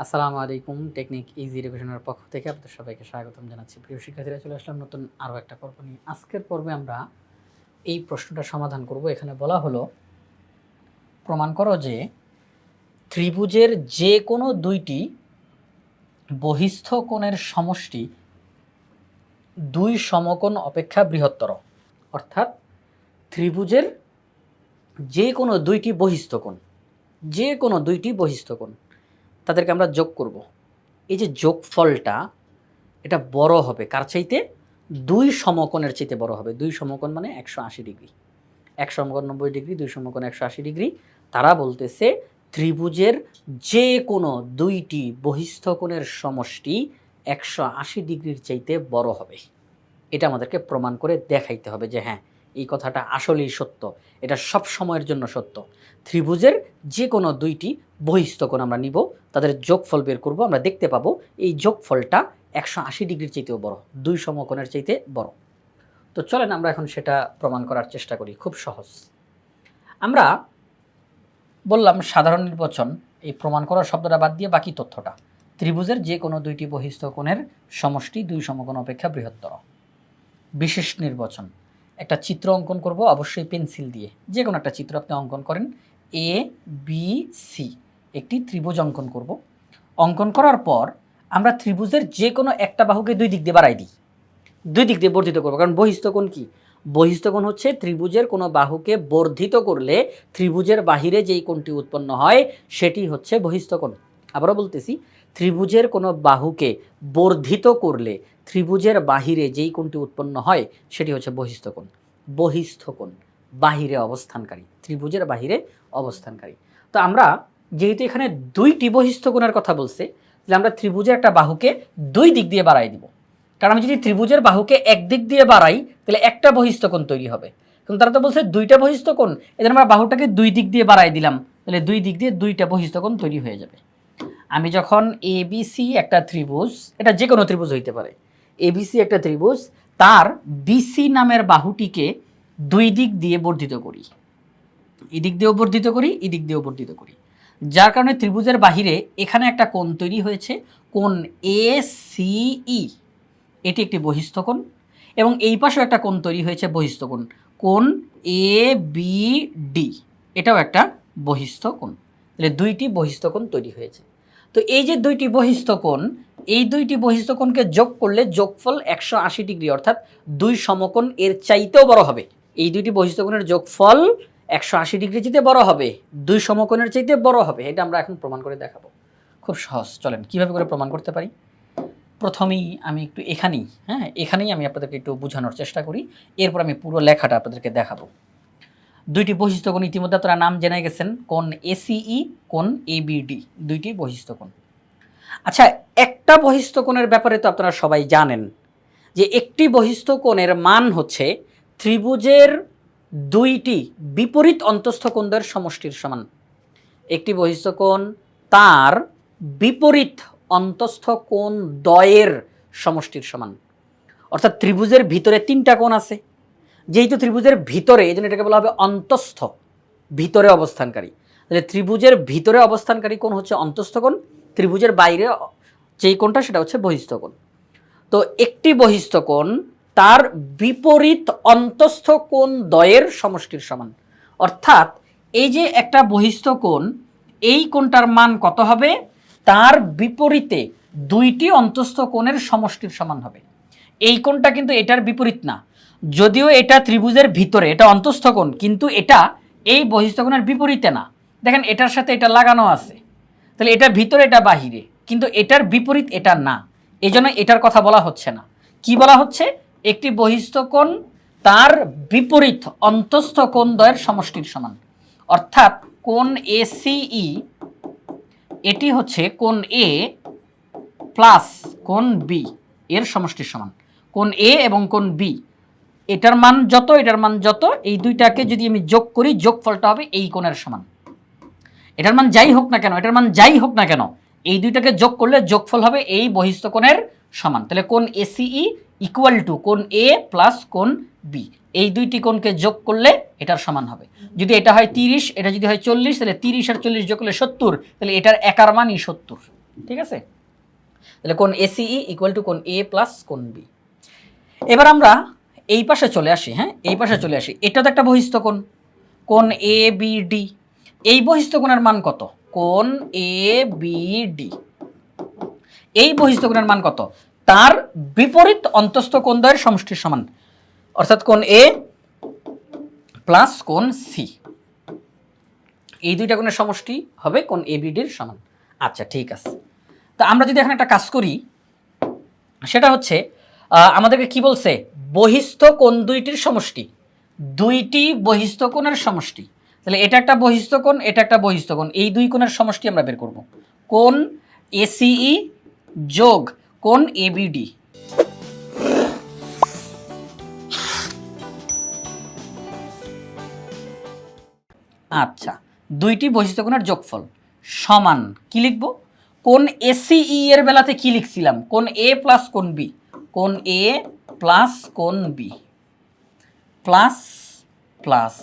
আসসালামু আলাইকুম। Technique easy এডুকেশনের পক্ষ থেকে আপনাদের সবাইকে স্বাগতম জানাচ্ছি। প্রিয় শিক্ষার্থীরা, চলে আসলাম নতুন আরও একটা পর্ব নিয়ে। আজকের পর্বে আমরা এই প্রশ্নটা সমাধান করব। এখানে বলা হলো, প্রমাণ করো যে ত্রিভুজের যে কোনো দুইটি বহিস্থ কোণের সমষ্টি দুই সমকোণ অপেক্ষা বৃহত্তর। অর্থাৎ ত্রিভুজের যে কোনো দুইটি বহিস্থ কোণ, যে কোনো দুইটি বহিস্থ কোণ, তাদেরকে আমরা যোগ করব। এই যে যোগফলটা, এটা বড় হবে কার চাইতে? দুই সমকোণের চাইতে বড় হবে। দুই সমকোণ মানে 180 ডিগ্রি, 1 সমকোণ 90 ডিগ্রি, দুই সমকোণ 180 ডিগ্রি। তারা বলতেছে ত্রিভুজের যে কোনো দুইটি বহিস্থ কোণের সমষ্টি 180 ডিগ্রির চাইতে বড় হবে। এটা আমাদেরকে প্রমাণ করে দেখাইতে হবে যে হ্যাঁ, এই কথাটা আসলেই সত্য, এটা সব সময়ের জন্য সত্য। ত্রিভুজের যে কোনো দুইটি বহিস্থ কোণ আমরা নিব, তাদের যোগফল বের করব, আমরা দেখতে পাবো এই যোগফলটা 180 ডিগ্রির চাইতেও বড়, দুই সমকোণের চাইতে বড়। তো চলেন আমরা এখন সেটা প্রমাণ করার চেষ্টা করি। খুব সহজ। আমরা বললাম সাধারণ নির্বাচন, এই প্রমাণ করার শব্দটা বাদ দিয়ে বাকি তথ্যটা, ত্রিভুজের যে কোনো দুইটি বহিস্থ কোণের সমষ্টি দুই সমকোণ অপেক্ষা বৃহত্তর। বিশেষ নির্বাচন, একটা চিত্র অঙ্কন করব, অবশ্যই পেন্সিল দিয়ে যে কোনো একটা চিত্র আপনি অঙ্কন করেন। এ বি সি একটি ত্রিভুজ অঙ্কন করব। অঙ্কন করার পর আমরা ত্রিভুজের যে কোনো একটা বাহুকে দুই দিক দিয়ে বাড়াই দিই, দুই দিক দিয়ে বর্ধিত করবো। কারণ বহিস্থ কোণ কি? বহিস্থ কোণ হচ্ছে ত্রিভুজের কোনো বাহুকে বর্ধিত করলে ত্রিভুজের বাহিরে যেই কোণটি উৎপন্ন হয় সেটি হচ্ছে বহিস্থ কোণ। আবারও বলতেছি, ত্রিভুজের কোনো বাহুকে বর্ধিত করলে ত্রিভুজের বাহিরে যেই কোণটি উৎপন্ন হয় সেটি হচ্ছে বহিস্থ কোণ। বহিস্থ কোণ বাহিরে অবস্থানকারী, ত্রিভুজের বাহিরে অবস্থানকারী। তো আমরা যেহেতু এখানে দুইটি বহিস্থ কোণের কথা বলছে, যে আমরা ত্রিভুজের একটা বাহুকে দুই দিক দিয়ে বাড়াই দিব। কারণ আমি যদি ত্রিভুজের বাহুকে একদিক দিয়ে বাড়াই তাহলে একটা বহিস্থ কোণ তৈরি হবে, কিন্তু তারা তো বলছে দুইটা বহিস্থ কোণ, এদের আমরা বাহুটাকে দুই দিক দিয়ে বাড়াই দিলাম, তাহলে দুই দিক দিয়ে দুইটা বহিস্থ কোণ তৈরি হয়ে যাবে। আমি যখন এবিসি একটা ত্রিভুজ, এটা যে কোনো ত্রিভুজ হইতে পারে, এবিসি একটা ত্রিভুজ, তার বিসি নামের বাহুটিকে দুই দিক দিয়ে বর্ধিত করি, এদিক দিয়েও বর্ধিত করি, এদিক দিয়েও বর্ধিত করি, যার কারণে ত্রিভুজের বাহিরে এখানে একটা কোণ তৈরি হয়েছে, কোণ এসিই, এটি একটি বহিস্থ কোণ। এবং এই পাশেও একটা কোণ তৈরি হয়েছে বহিস্থ কোণ, কোণ এ বি ডি, এটাও একটা বহিস্থ কোণ। তাহলে দুইটি বহিস্থ কোণ তৈরি হয়েছে। তো এই যে দুইটি বহিস্থ কোণ, এই দুইটি বহিস্থ কোণকে যোগ করলে যোগফল 180 ডিগ্রি, অর্থাৎ দুই সমকোণ এর চাইতেও বড় হবে। এই দুইটি বহিস্থ কোণের যোগফল 180 ডিগ্রি চাইতে বড় হবে, দুই সমকোণের চাইতে বড় হবে। এটা আমরা এখন প্রমাণ করে দেখাবো। খুব সহজ, চলেন কীভাবে করে প্রমাণ করতে পারি। প্রথমেই আমি একটু এখানেই আমি আপনাদেরকে একটু বোঝানোর চেষ্টা করি, এরপর আমি পুরো লেখাটা আপনাদেরকে দেখাবো। দুইটি বহিস্থ কোণ ইতিমধ্যে আপনারা নাম জেনে গেছেন, কোণ এসিই, কোণ এবিডি, দুইটি বহিস্থ কোণ। আচ্ছা, একটা বহিস্থ কোণের ব্যাপারে তো আপনারা সবাই জানেন যে একটি বহিস্থ কোণের মান হচ্ছে ত্রিভুজের দুইটি বিপরীত অন্তস্থ কোণদের সমষ্টির সমান। একটি বহিস্থ কোণ তার বিপরীত অন্তস্থ কোণ দ্বয়ের সমষ্টির সমান। অর্থাৎ ত্রিভুজের ভিতরে তিনটা কোণ আছে, যেহেতু ত্রিভুজের ভিতরে, এই জন্য এটাকে বলা হবে অন্তস্থ, ভিতরে অবস্থানকারী। তাহলে ত্রিভুজের ভিতরে অবস্থানকারী কোণ হচ্ছে অন্তস্থ কোণ, ত্রিভুজের বাইরে যেই কোণটা সেটা হচ্ছে বহিস্থ কোণ। তো একটি বহিস্থ কোণ তার বিপরীত অন্তস্থ কোণ দ্বয়ের সমষ্টির সমান। অর্থাৎ এই যে একটা বহিস্থ কোণ, এই কোণটার মান কত হবে? তার বিপরীতে দুইটি অন্তস্থ কোণের সমষ্টির সমান হবে। এই কোণটা কিন্তু এটার বিপরীত না, যদিও এটা ত্রিভুজের ভিতরে, এটা অন্তস্থ কোণ, কিন্তু এটা এই বহিস্থ কোণের বিপরীতে না। দেখেন এটার সাথে এটা লাগানো আছে, তাহলে এটা ভিতরে এটা বাহিরে, কিন্তু এটার বিপরীত এটা না, এই জন্য এটার কথা বলা হচ্ছে না। কি বলা হচ্ছে? একটি বহিস্থ কোণ তার বিপরীত অন্তস্থ কোণ দ্বয়ের সমষ্টির সমান। অর্থাৎ কোণ এসিই, এটি হচ্ছে কোণ এ প্লাস কোণ বি এর সমষ্টির সমান। কোণ এ এবং কোণ বি, এটার মান যত, এটার মান যত, এই দুইটাকে যদি আমি যোগ করি, যোগফলটা হবে এই কোণের সমান। এটার মান যাই হোক না কেন, এটার মান যাই হোক না কেন, এই দুইটাকে যোগ করলে যোগফল হবে এই বহিস্থ কোণের সমান। তাহলে কোণ এসিই ইকুয়াল টু কোণ এ প্লাস কোণ বি, এই দুইটি কোণকে যোগ করলে এটার সমান হবে। যদি এটা হয় 30, এটা যদি হয় 40, তাহলে 30 আর 40 যোগ করলে 70, তাহলে এটার একার মানই 70। ঠিক আছে, তাহলে কোণ এসিই ইকুয়াল টু কোণ এ প্লাস কোণ বি। এবার আমরা এই পাশে চলে আসি, হ্যাঁ এই পাশে চলে আসি, এটা তো একটা বহিস্থ কোণ, কোণ এ বি ডি। এই বহিস্থ কোণের মান কত? কোণ এ বি ডি, এই বহিস্থ কোণের মান কত? তার বিপরীত অন্তস্থ কোণদ্বয়ের সমষ্টির সমান, অর্থাৎ কোণ এ প্লাস কোণ সি, এই দুইটা কোণের সমষ্টি হবে কোণ এ বি ডির সমান। আচ্ছা ঠিক আছে, তো আমরা যদি এখন একটা কাজ করি, সেটা হচ্ছে আমাদেরকে কি বলছে? বহিস্থ কোণ দুইটির সমষ্টি, দুইটি বহিস্থ কোণের সমষ্টি। তাহলে এটা একটা বহিস্থ কোণ, এটা একটা বহিস্থ কোণ, এই দুই কোণের সমষ্টি আমরা বের করব। কোণ এসিই যোগ কোণ এবিডি। আচ্ছা, দুইটি বহিস্থ কোণের যোগফল সমান কি লিখব? কোণ এসিই এর বেলাতে কি লিখছিলাম? কোণ এ প্লাস কোণ বি, কোণ এ প্লাস কোণ বি প্লাস প্লাস।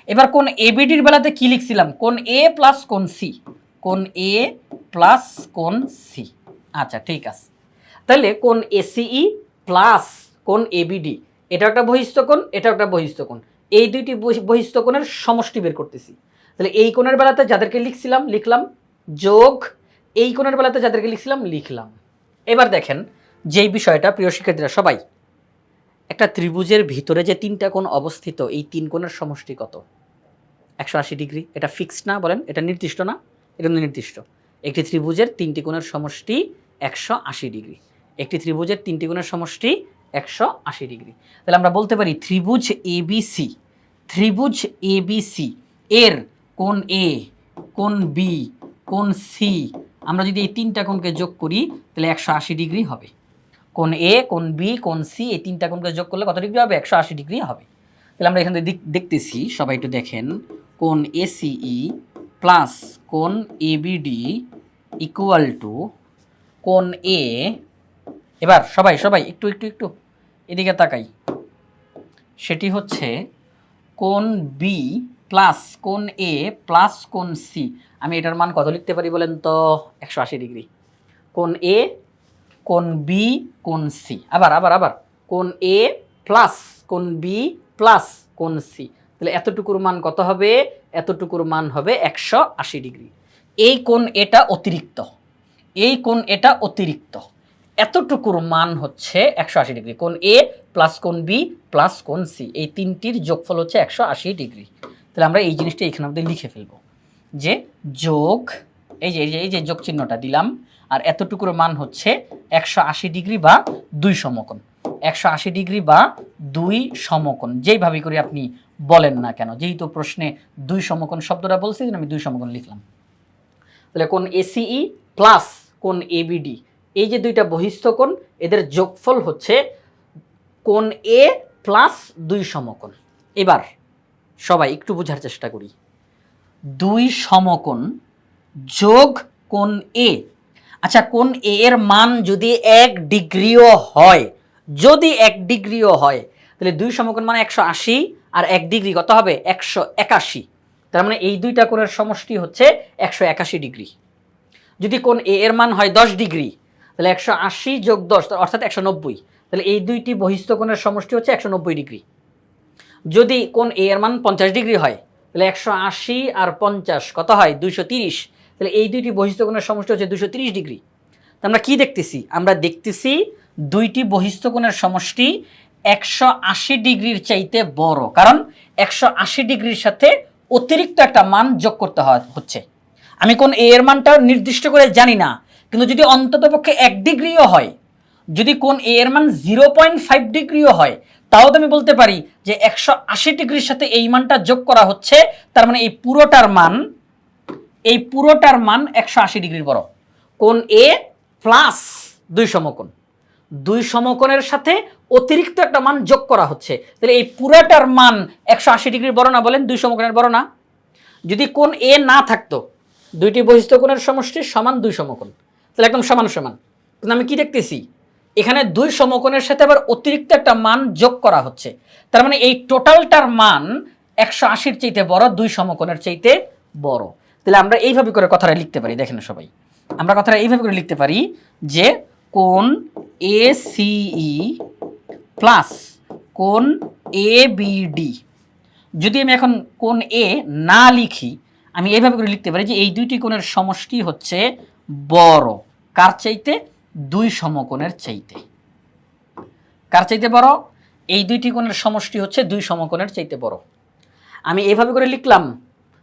এবার কোণ এবিডির বেলাতে কি লিখছিলাম? কোণ এ প্লাস কোণ সি, কোণ এ প্লাস কোণ সি। আচ্ছা ঠিক আছে, তাহলে কোণ এসিই প্লাস কোণ এবিডি, এটা একটা বহিস্থ কোণ, এটা একটা বহিস্থ কোণ, এই দুইটি বহিস্থ কোণের সমষ্টি বের করতেছি। তাহলে এই কোণের বেলাতে যাদেরকে লিখছিলাম লিখলাম, যোগ এই কোণের বেলাতে যাদেরকে লিখছিলাম লিখলাম। এবার দেখেন যেই বিষয়টা, প্রিয় শিক্ষার্থীরা সবাই, একটা ত্রিভুজের ভিতরে যে তিনটা কোণ অবস্থিত, এই তিন কোণের সমষ্টি কত? 180 ডিগ্রি। এটা ফিক্সড না? বলেন, এটা নির্দিষ্ট না? এটা নির্দিষ্ট। একটি ত্রিভুজের তিনটি কোণের সমষ্টি 180 ডিগ্রি, একটি ত্রিভুজের তিনটি কোণের সমষ্টি 180 ডিগ্রি। তাহলে আমরা বলতে পারি ত্রিভুজ এবিসি, ত্রিভুজ এবিসি এর কোণ এ, কোণ বি, কোণ সি, আমরা যদি এই তিনটা কোণকে যোগ করি তাহলে 180 ডিগ্রি হবে। কোণ এ, কোণ বি, কোণ সি, এই তিনটা কোণকে যোগ করলে কত ডিগ্রি হবে? 180 ডিগ্রি হবে। তাহলে আমরা এখানে দেখতেছি, সবাই একটু দেখেন, কোণ এসিই প্লাস কোণ এবিডি ইকুয়াল টু কোণ এ, এবার সবাই সবাই একটু একটু একটু এদিকে তাকাই, সেটি হচ্ছে কোণ বি প্লাস কোণ এ প্লাস কোণ সি। আমি এটার মান কত লিখতে পারি বলেন তো? 180 ডিগ্রি। কোণ এ, কোণ বি, কোণ সি, আবার আবার আবার কোণ এ প্লাস কোণ বি প্লাস কোণ সি। তাহলে এতটুকুর মান কত হবে? এতটুকুর মান হবে 180 ডিগ্রি। এই কোণ এটা অতিরিক্ত, এই কোণ এটা অতিরিক্ত, এতটুকুর মান হচ্ছে 180 ডিগ্রি। কোণ এ প্লাস কোণ বি প্লাস কোণ সি, এই তিনটির যোগফল হচ্ছে 180 ডিগ্রি। তাহলে আমরা এই জিনিসটা এখানে আমাদের লিখে ফেলবো যে যোগ, এই যে যোগ চিহ্নটা দিলাম, আর এতটুকুর মান হচ্ছে 180 ডিগ্রি বা 2 সমকোণ, 180 ডিগ্রি বা 2 সমকোণ, যেইভাবে করে আপনি বলেন না কেন, যেহেতু প্রশ্নে 2 সমকোণ শব্দটা বলছি, আমি 2 সমকোণ লিখলাম। তাহলে কোণ এসিই প্লাস কোণ এবিডি, এই যে দুইটা বহিস্থ কোণ, এদের যোগফল হচ্ছে কোণ এ প্লাস 2 সমকোণ। এবার সবাই একটু বোঝার চেষ্টা করি, 2 সমকোণ যোগ কোণ এ। আচ্ছা, কোণ এ এর মান যদি 1 ডিগ্রিও হয়, যদি 1 ডিগ্রিও হয়, তাহলে 2 সমকোণ মানে 180, আর 1 ডিগ্রি কত হবে? 181। তার মানে এই দুইটা কোণের সমষ্টি হচ্ছে 181 ডিগ্রি। যদি কোণ এ এর মান হয় 10 ডিগ্রি, তাহলে 180 যোগ 10 অর্থাৎ 190, তাহলে এই দুইটি বহিস্থ কোণের সমষ্টি হচ্ছে 190 ডিগ্রি। যদি কোণ এ এর মান 50 ডিগ্রি হয়, তাহলে 180 আর 50 কত হয়? 230, তাহলে এই দুইটি বহিস্থ কোণের সমষ্টি হচ্ছে 230 ডিগ্রি। আমরা কি দেখতেছি? আমরা দেখতেছি দুইটি বহিস্থ কোণের সমষ্টি 180 ডিগ্রির চাইতে বড়, কারণ 180 ডিগ্রির সাথে অতিরিক্ত একটা মান যোগ করতে হচ্ছে। আমি কোণ এ এর মানটা নির্দিষ্ট করে জানি না, কিন্তু যদি অন্ততপক্ষে 1 ডিগ্রিও হয়, যদি কোণ এ এর মান 0.5 ডিগ্রিও হয়, তাও তো আমি বলতে পারি যে 180 ডিগ্রির সাথে এই মানটা যোগ করা হচ্ছে, তার মানে এই পুরোটার মান 180 ডিগ্রির বড়। কোণ এ প্লাস 2 সমকোণ, 2 সমকোণের সাথে অতিরিক্ত একটা মান যোগ করা হচ্ছে, তাহলে এই পুরোটার মান 180 ডিগ্রির বড় না? বলেন, 2 সমকোণের বড় না? যদি কোণ এ না থাকতো, দুইটি বহিস্থ কোণের সমষ্টি সমান 2 সমকোণ, তাহলে একদম সমান সমান। কিন্তু আমি কি দেখতেছি? এখানে 2 সমকোণের সাথে আবার অতিরিক্ত একটা মান যোগ করা হচ্ছে, তার মানে এই টোটালটার মান 180-র চাইতে বড়, 2 সমকোণের চাইতে বড়। তাহলে আমরা এইভাবে করে কথাটা লিখতে পারি, দেখেন সবাই, আমরা কথাটা এইভাবে করে লিখতে পারি যে কোণ এসিই প্লাস কোণ এবিডি। যদি আমি এখন কোণ এ না লিখি, আমি এইভাবে করে লিখতে পারি যে এই দুইটি কোণের সমষ্টি হচ্ছে বড়। কার চাইতে? দুই সমকোণের চাইতে। কার চাইতে বড়? এই দুইটি কোণের সমষ্টি হচ্ছে দুই সমকোণের চাইতে বড়। আমি এইভাবে করে লিখলাম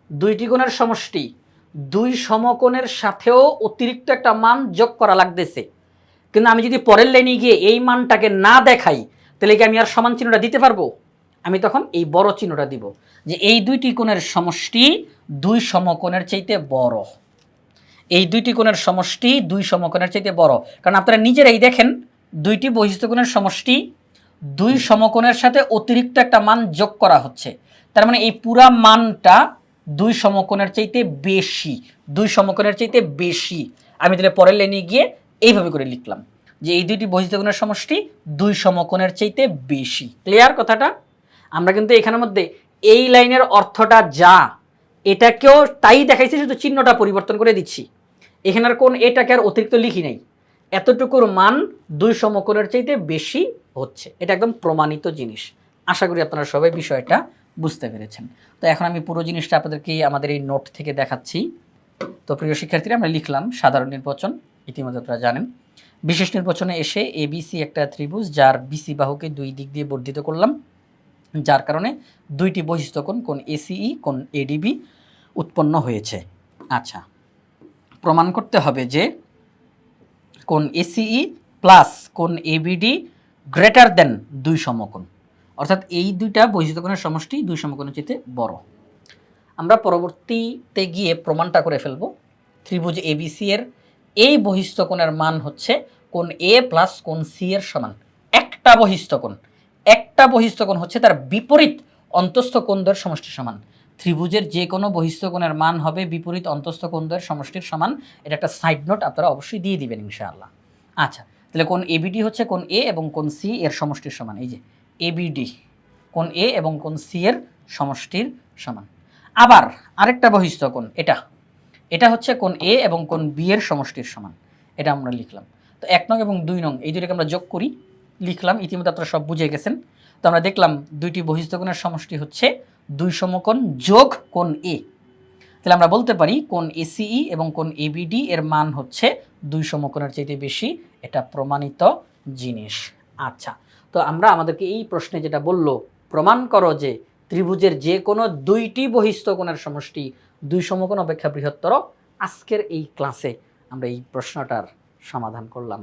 দুইটি কোণের সমষ্টি, দুই সমকোণের সাথেও অতিরিক্ত একটা মান যোগ করা লাগতেছে। কিন্তু আমি যদি পরের লাইনে গিয়ে এই মানটাকে না দেখাই, তাহলে কি আমি আর সমান চিহ্নটা দিতে পারবো? আমি তখন এই বড় চিহ্নটা দিব, যে এই দুইটি কোণের সমষ্টি দুই সমকোণের চাইতে বড়। এই দুইটি কোণের সমষ্টি দুই সমকোণের চাইতে বড়, কারণ আপনারা নিজেরাই দেখেন দুইটি বহিস্থ কোণের সমষ্টি দুই সমকোণের সাথে অতিরিক্ত একটা মান যোগ করা হচ্ছে। তার মানে এই পুরা মানটা দুই সমকোণের চাইতে বেশি, দুই সমকোণের চাইতে বেশি। আমি তাহলে পরের লাইনে গিয়ে এইভাবে করে লিখলাম যে এই দুইটি বহিস্থ কোণের সমষ্টি দুই সমকোণের চাইতে বেশি। ক্লিয়ার কথাটা? আমরা কিন্তু এখানের মধ্যে এই লাইনের অর্থটা যা, এটাকেও তাই দেখাইছি, শুধু চিহ্নটা পরিবর্তন করে দিচ্ছি। এখানের কোণ এটাকে আর অতিরিক্ত লিখি নাই, এতটুকুর মান দুই সমকোণের চাইতে বেশি হচ্ছে। এটা একদম প্রমাণিত জিনিস। আশা করি আপনারা সবাই বিষয়টা বুঝতে পেরেছেন। তো এখন আমি পুরো জিনিসটা আপনাদেরকে আমাদের এই নোট থেকে দেখাচ্ছি। তো প্রিয় শিক্ষার্থীরা, আমরা লিখলাম সাধারণ নির্বাচন, ইতিমধ্যে আপনারা জানেন। বিশেষ নির্বাচনে এসে এবিসি একটা ত্রিভুজ, যার বিসি বাহুকে দুই দিক দিয়ে বর্ধিত করলাম, যার কারণে দুইটি বহিস্থ কোণ, কোণ এসিই, কোণ এডিবি উৎপন্ন হয়েছে। আচ্ছা, প্রমাণ করতে হবে যে কোণ এসিই প্লাস কোণ এবিডি গ্রেটার দেন দুই সমকোণ, অর্থাৎ এই দুইটা বহিস্থ কোণের সমষ্টি দুই সমকোণের চেয়ে বড়। আমরা পরবর্তীতে গিয়ে প্রমাণটা করে ফেলব। ত্রিভুজ এবিসি এর এই বহিস্থ কোণের মান হচ্ছে কোণ এ প্লাস কোণ সি এর সমান। একটা বহিস্থ কোণ, একটা বহিস্থ কোণ হচ্ছে তার বিপরীত অন্তস্থ কোণদ্বয়ের সমষ্টির সমান। ত্রিভুজের যে কোনো বহিস্থ কোণের মান হবে বিপরীত অন্তস্থ কোণদ্বয়ের সমষ্টির সমান। এটা একটা সাইড নোট আপনারা অবশ্যই দিয়ে দিবেন ইনশাআল্লাহ। আচ্ছা, তাহলে কোণ এবিডি হচ্ছে কোণ এ এবং কোণ সি এর সমষ্টির সমান। এই যে এবিডি কোণ এ এবং কোণ সি এর সমষ্টির সমান। আবার আরেকটা বহিস্থ কোণ, এটা হচ্ছে কোণ এ এবং কোণ বি এর সমষ্টির সমান। এটা আমরা লিখলাম। তো 1 নং এবং 2 নং এই দুইটাকে আমরা যোগ করি, লিখলাম। ইতিমধ্যে আপনারা সব বুঝে গেছেন। তো আমরা দেখলাম দুইটি বহিস্থ কোণের সমষ্টি হচ্ছে দুই সমকোণ যোগ কোণ এ। তাহলে আমরা বলতে পারি কোণ এসিই এবং কোণ এবিডি এর মান হচ্ছে দুই সমকোণের চাইতে বেশি। এটা প্রমাণিত জিনিস। আচ্ছা, তো আমরা আমাদেরকে এই প্রশ্নে যেটা বলল, প্রমাণ করো যে ত্রিভুজের যে কোনো দুইটি বহিস্থ কোণের সমষ্টি দুই সমকোণ অপেক্ষা বৃহত্তর। আজকের এই ক্লাসে আমরা এই প্রশ্নটার সমাধান করলাম।